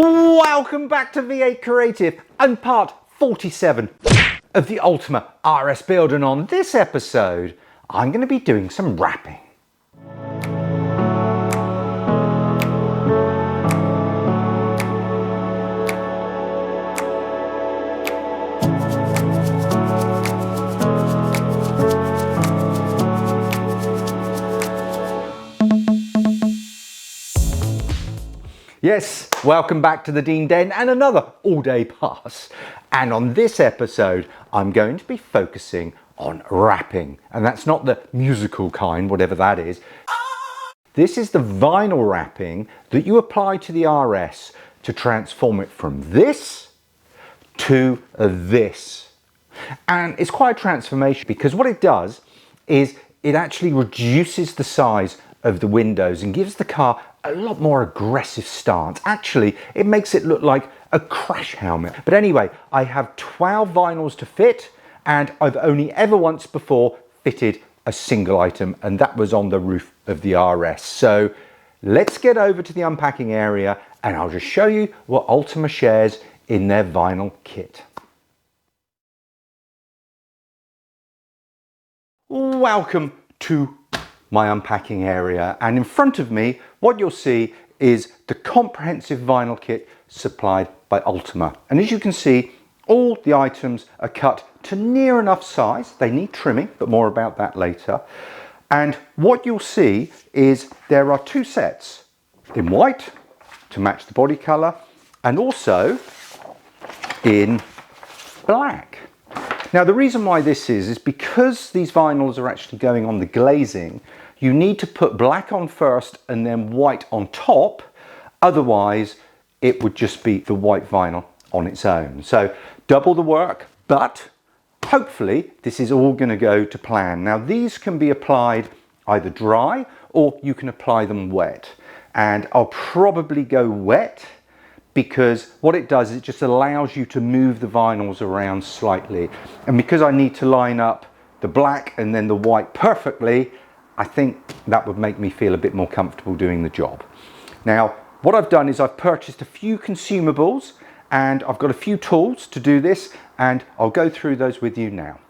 Welcome back to V8 Creative and part 47 of the Ultima RS build, and on this episode I'm going to be doing some wrapping. Yes, welcome back to the Dean Den and another all-day pass. And on this episode, I'm going to be focusing on wrapping. And that's not the musical kind, whatever that is. This is the vinyl wrapping that you apply to the RS to transform it from this to this. And it's quite a transformation because what it does is it actually reduces the size of the windows and gives the car a lot more aggressive stance. Actually, it makes it look like a crash helmet. But anyway, I have 12 vinyls to fit, and I've only ever once before fitted a single item, and that was on the roof of the RS. So let's get over to the unpacking area and I'll just show you what Ultima shares in their vinyl kit. Welcome to my unpacking area, and in front of me what you'll see is the comprehensive vinyl kit supplied by Ultima. And as you can see, all the items are cut to near enough size. They need trimming, but more about that later. And what you'll see is there are two sets in white to match the body color, and also in black. Now the reason why this is because these vinyls are actually going on the glazing. You need to put black on first and then white on top, otherwise it would just be the white vinyl on its own. So double the work, but hopefully this is all going to go to plan. Now these can be applied either dry or you can apply them wet, and I'll probably go wet because what it does is it just allows you to move the vinyls around slightly, and because I need to line up the black and then the white perfectly, I think that would make me feel a bit more comfortable doing the job. Now what I've done is I've purchased a few consumables and I've got a few tools to do this, and I'll go through those with you now.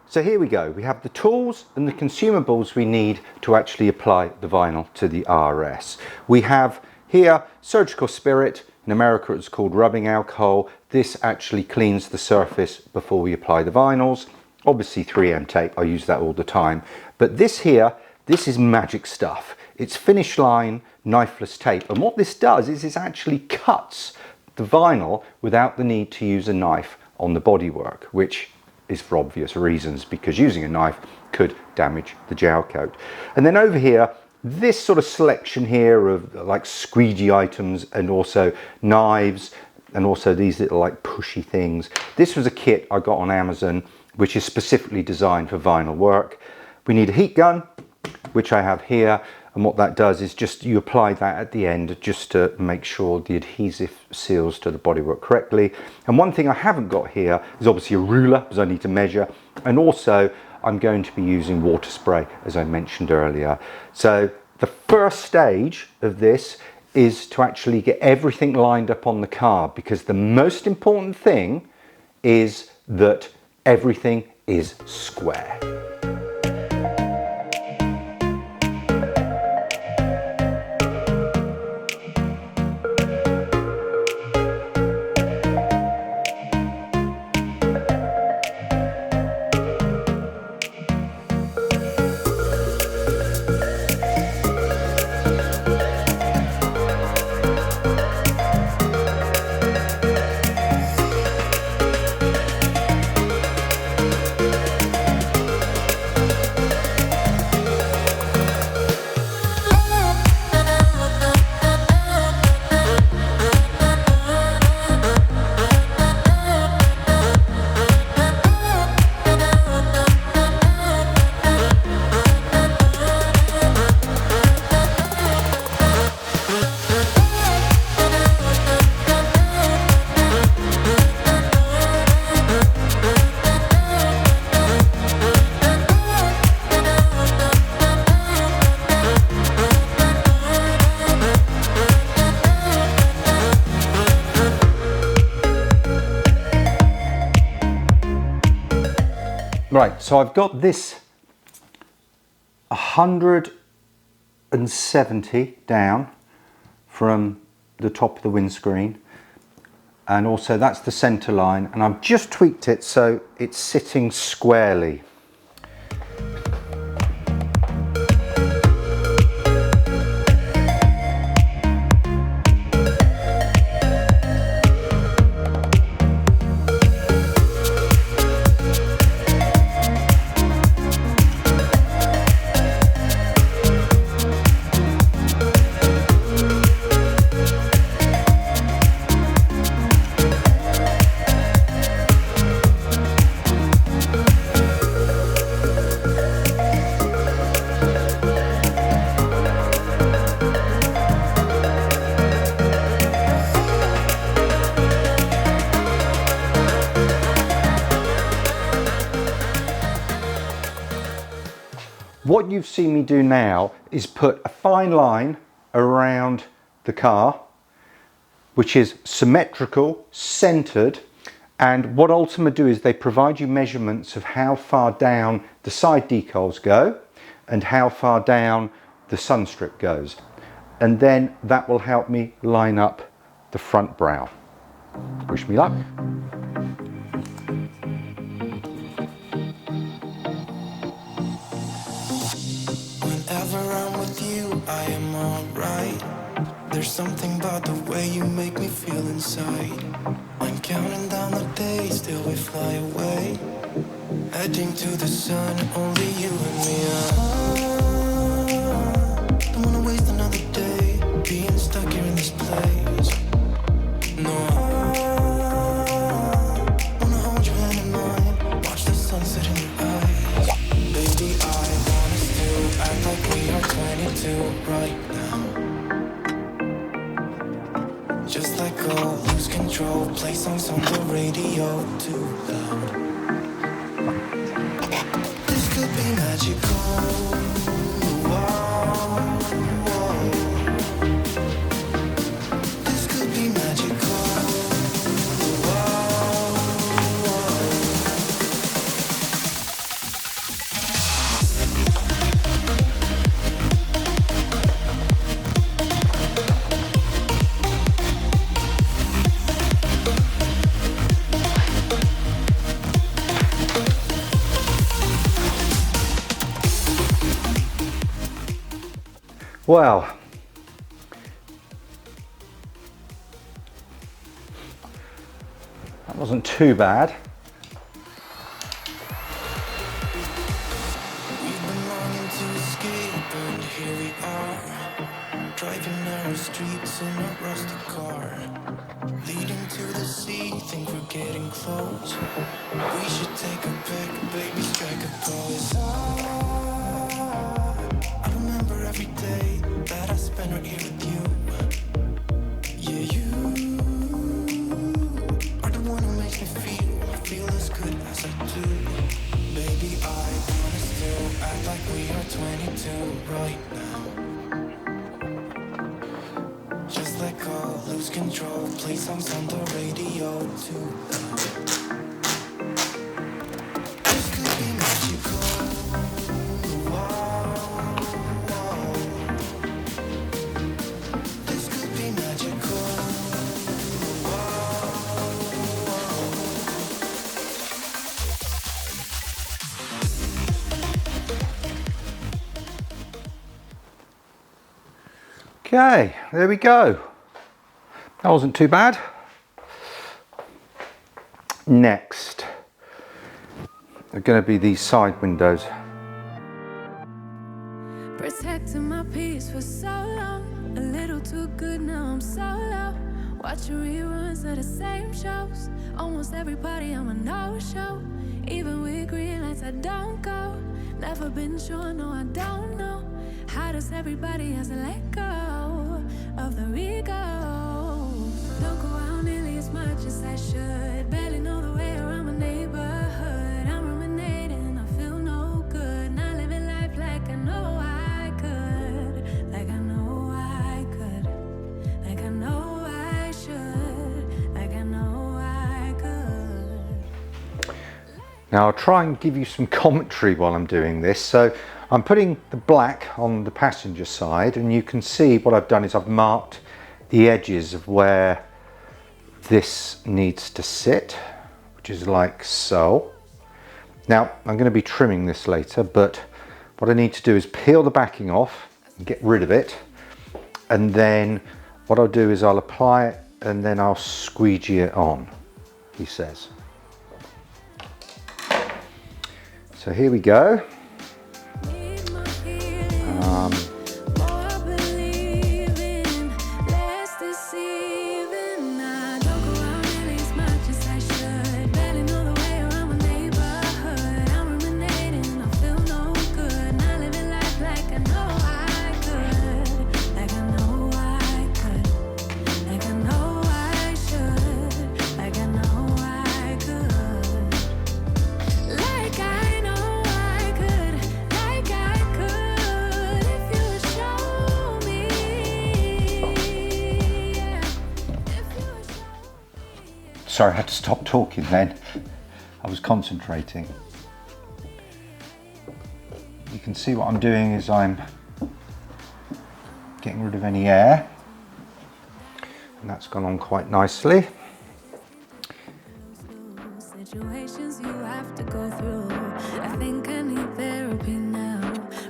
So here we go, we have the tools and the consumables we need to actually apply the vinyl to the RS. We have here surgical spirit, in America it's called rubbing alcohol. This actually cleans the surface before we apply the vinyls. Obviously 3M tape, I use that all the time. But this here, this is magic stuff. It's finish line knifeless tape, and what this does is it actually cuts the vinyl without the need to use a knife on the bodywork, which is for obvious reasons, because using a knife could damage the gel coat. And then over here, this sort of selection here of like squeegee items and also knives and also these little like pushy things. This was a kit I got on Amazon which is specifically designed for vinyl work. We need a heat gun, which I have here, and what that does is just you apply that at the end just to make sure the adhesive seals to the bodywork correctly. And one thing I haven't got here is obviously a ruler, because I need to measure, and also I'm going to be using water spray, as I mentioned earlier. So the first stage of this is to actually get everything lined up on the car, because the most important thing is that everything is square. Right, so I've got this 170 down from the top of the windscreen, and also that's the center line, and I've just tweaked it so it's sitting squarely. What you've seen me do now is put a fine line around the car, which is symmetrical, centered, and what Ultima do is they provide you measurements of how far down the side decals go and how far down the sun strip goes, and then that will help me line up the front brow. Wish me luck. I am alright. There's something about the way you make me feel inside. I'm counting down the days till we fly away, heading to the sun, only you and me. Don't wanna waste another day being stuck here in this place. No, wanna hold your hand in mine, watch the sunset in your eyes. Baby, I want us to act like we are 22 right now. Just let go, lose control, play songs on the radio too loud. This could be magical. Whoa, whoa. This could be magical. Whoa, whoa. Well, that wasn't too bad. We've been longing to escape, and here we are, driving narrow streets in a rusted car, leading to the sea. Think we're getting close. We should take a pic, baby, strike a pose. I remember every day that I spent right here with you. Yeah, you are the one who makes me feel as good as I do. Baby, I want us to act like we are 22 right now. Just let go, lose control, play songs on the radio too loud. This could be magical. Okay, there we go. That wasn't too bad. Next are going to be these side windows. Protecting my peace for so long, a little too good, now I'm solo. Watching reruns of the same shows, almost every party I'm a no-show. Even with green lights I don't go. Never been sure, no I don't know. How does everybody has to let go of the ego? Don't go out nearly as much as I should. Barely know the way around my neighborhood. I'm ruminating, I feel no good. Not living life like I know I could. Like I know I could. Like I know I should. Like I know I could. Now I'll try and give you some commentary while I'm doing this. So I'm putting the black on the passenger side, and you can see what I've done is I've marked the edges of where this needs to sit, which is like so. Now I'm going to be trimming this later, but what I need to do is peel the backing off and get rid of it, and then what I'll do is I'll apply it and then I'll squeegee it on, he says. So here we go. Sorry, I had to stop talking then. I was concentrating. You can see what I'm doing is I'm getting rid of any air, and that's gone on quite nicely. Situations you have to go through. I think I need therapy now.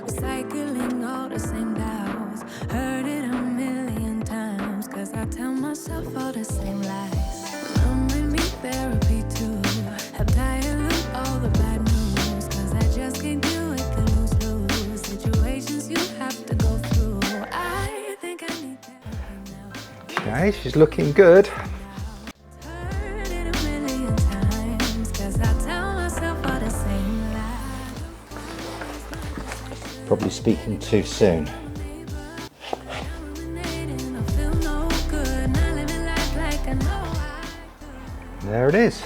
Recycling all the same doubts. Heard it a million times, cause I tell myself all the same lies. Therapy too. Have diluted all the bad news, cause I just can't deal with the lose-lose situations you have to go through. I think I need therapy now. Okay, she's looking good. Heard it a million times, cause I tell myself all the same lies. Probably speaking too soon. There it is.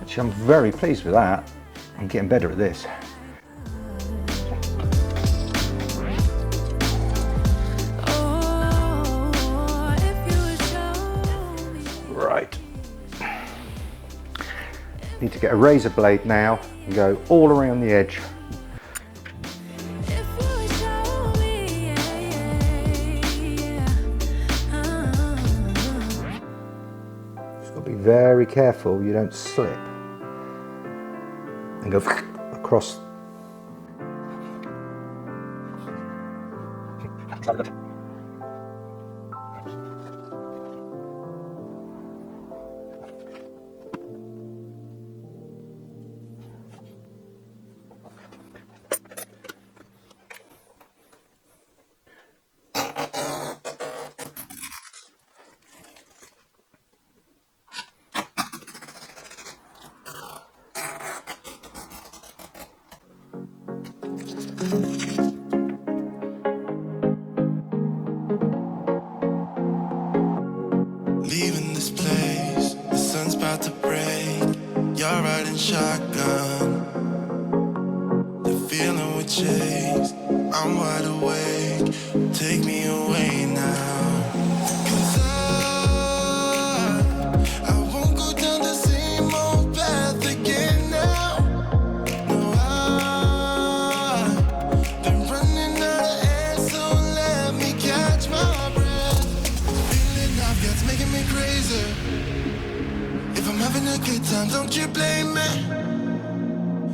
Actually, I'm very pleased with that. I'm getting better at this. Right. Need to get a razor blade now and go all around the edge. Very careful you don't slip and go across. Leaving this place, the sun's about to break. You're riding shotgun, the feeling we chase. I'm wide awake, take me away now. 'Cause I won't go down the same old path again now. No, I've been running out of air, so let me catch my breath. Feeling I've got's making me crazy. If I'm having a good time, don't you blame me.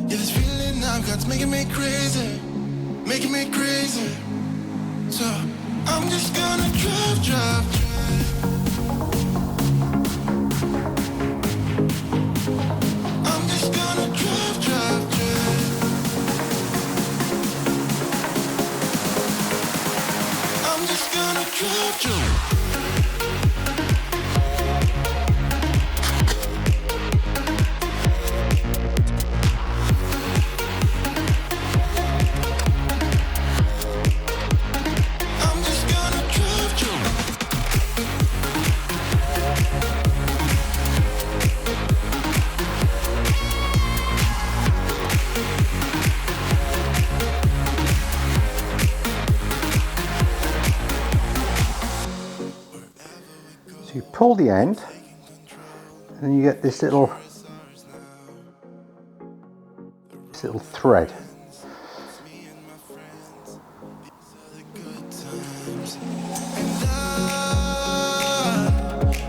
Yeah, this feeling I've got's making me crazy, making me crazy. So I'm just gonna drive, drive, drive. I'm just gonna drive, drive, drive. I'm just gonna drive, drive. I'm just gonna drive, drive. So you pull the end, and then you get this little nice little thread.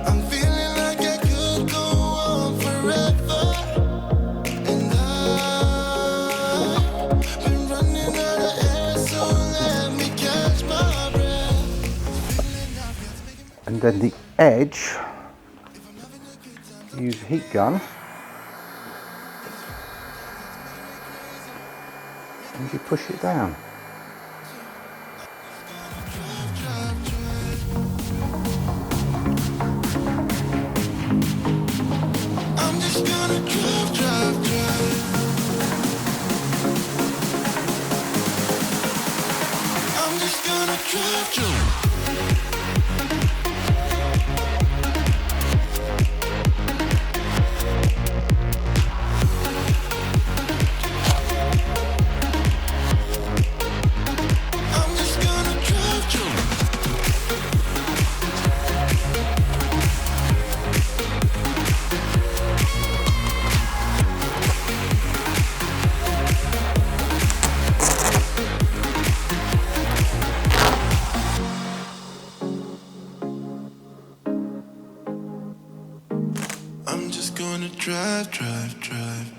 I'm feeling like I could go on forever. And I've been running out of air, so let me catch my breath. And then the edge, use a heat gun. And you push it down. I'm just gonna drive. I'm just gonna drive. I'm just gonna drive. I'm just gonna drive.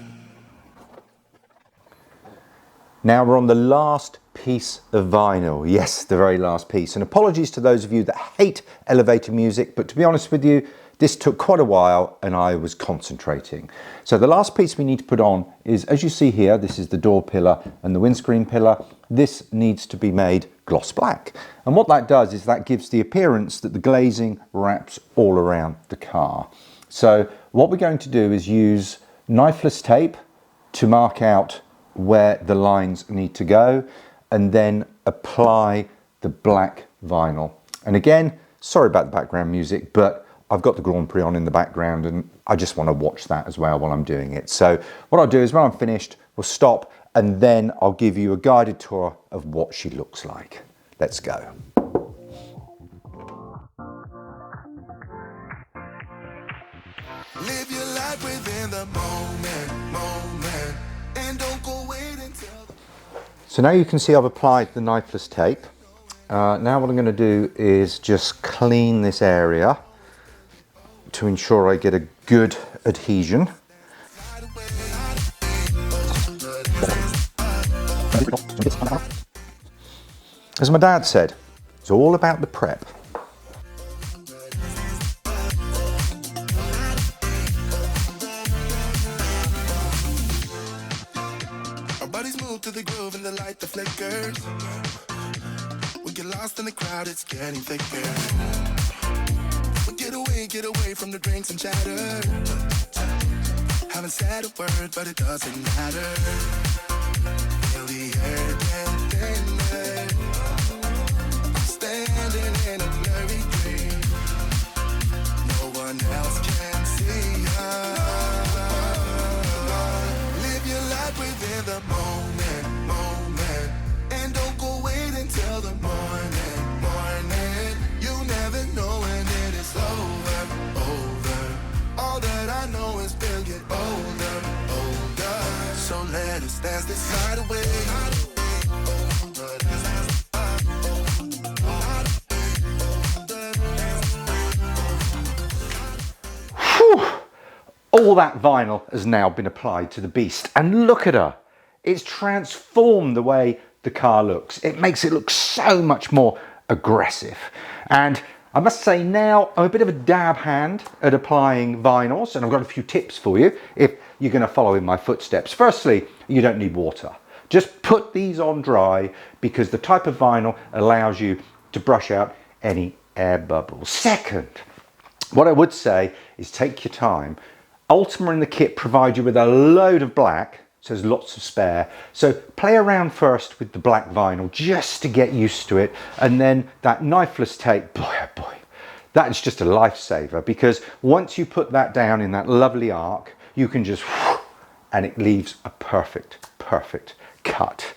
Now we're on the last piece of vinyl. Yes, the very last piece. And apologies to those of you that hate elevator music, but to be honest with you, this took quite a while and I was concentrating. So the last piece we need to put on is, as you see here, this is the door pillar and the windscreen pillar. This needs to be made gloss black. And what that does is that gives the appearance that the glazing wraps all around the car. So what we're going to do is use knifeless tape to mark out where the lines need to go and then apply the black vinyl. And again, sorry about the background music, but I've got the Grand Prix on in the background and I just want to watch that as well while I'm doing it. So what I'll do is when I'm finished, we'll stop and then I'll give you a guided tour of what she looks like. Let's go. Live your life within the moment, and don't go wait until So now you can see I've applied the knifeless tape. Now what I'm going to do is just clean this area to ensure I get a good adhesion. As my dad said, it's all about the prep. our bodies move to the groove and the light that flickers. We get lost in the crowd, it's getting thicker. We get away from the drinks and chatter. Haven't said a word, but it doesn't matter. Feel the air get thinner. Standing in a blurry dream. No one else can see us. Live your life within the moment, and don't go wait until the morning. You never know when it is over. All that I know is we'll get older. So let us dance this night away. All that vinyl has now been applied to the beast and look at her. It's transformed the way the car looks. It makes it look so much more aggressive. And I must say now I'm a bit of a dab hand at applying vinyls and I've got a few tips for you if you're going to follow in my footsteps. Firstly, you don't need water. Just put these on dry because the type of vinyl allows you to brush out any air bubbles. Second, what I would say is take your time. Ultima in the kit provide you with a load of black, so there's lots of spare. So play around first with the black vinyl just to get used to it. And then that knifeless tape, boy, oh boy, that is just a lifesaver because once you put that down in that lovely arc, you can just, and it leaves a perfect cut.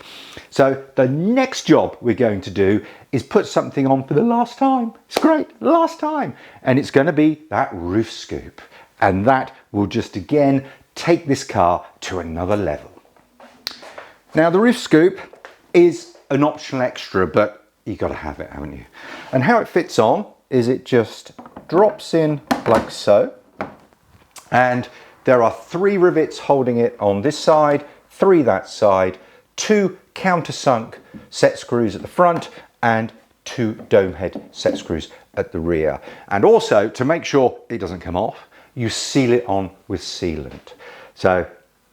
So the next job we're going to do is put something on for the last time. It's great, last time. And it's going to be that roof scoop. And that will just again take this car to another level. Now the roof scoop is an optional extra, but you got to have it, haven't you? And how it fits on is it just drops in like so, and there are 3 rivets holding it on this side, 3 that side, 2 countersunk set screws at the front, and 2 dome head set screws at the rear. And also, to make sure it doesn't come off, you seal it on with sealant. So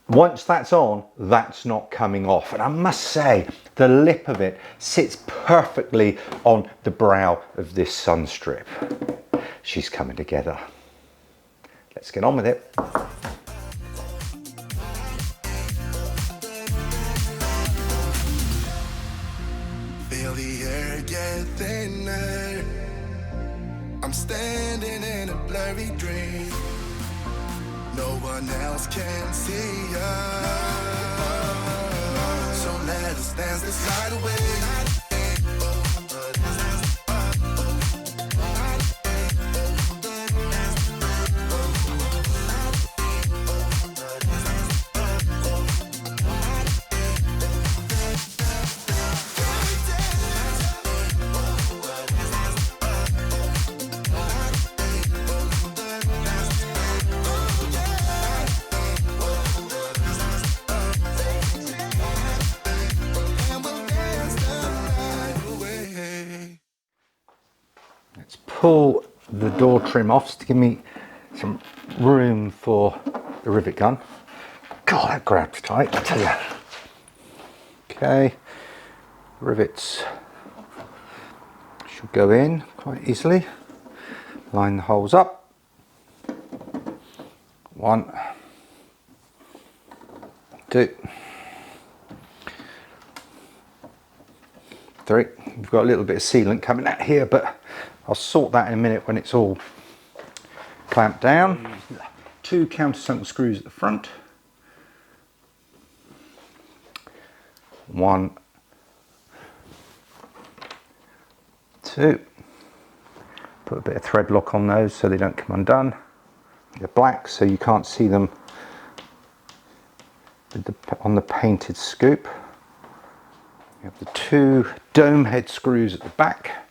once that's on, that's not coming off. And I must say, the lip of it sits perfectly on the brow of this sun strip. She's coming together. Let's get on with it. Feel the air get thinner. I'm standing in a blurry dream. No one else can see us. So let us dance this night away. Let's pull the door trim off to give me some room for the rivet gun. God, that grabs tight, I tell you. Okay, rivets should go in quite easily. Line the holes up. 1, 2, 3. We've got a little bit of sealant coming out here, but I'll sort that in a minute when it's all clamped down. 2 countersunk screws at the front. 1, 2. Put a bit of thread lock on those so they don't come undone. They're black, so you can't see them on the painted scoop. You have the 2 dome head screws at the back,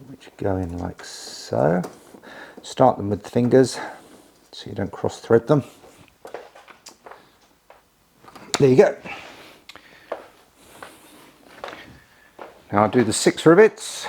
which go in like so. Start them with the fingers so you don't cross thread them. There you go. Now I'll do the 6 rivets.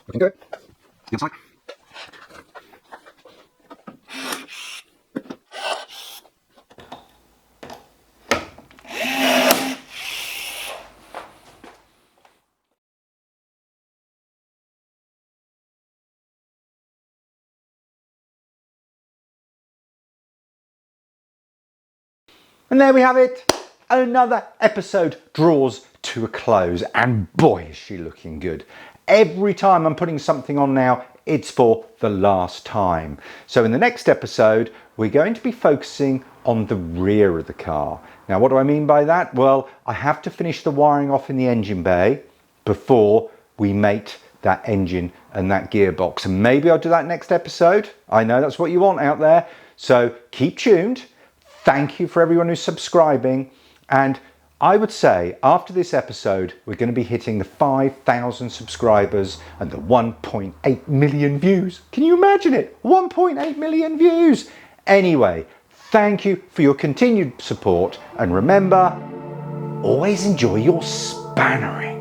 Looking good. The other side. And there we have it. Another episode draws to a close, and boy is she looking good. Every time I'm putting something on now, it's for the last time. So in the next episode, we're going to be focusing on the rear of the car. Now, what do I mean by that? Well, I have to finish the wiring off in the engine bay before we mate that engine and that gearbox. And maybe I'll do that next episode. I know that's what you want out there. So keep tuned. Thank you for everyone who's subscribing. And I would say after this episode, we're going to be hitting the 5,000 subscribers and the 1.8 million views. Can you imagine it? 1.8 million views. Anyway, thank you for your continued support. And remember, always enjoy your spannering.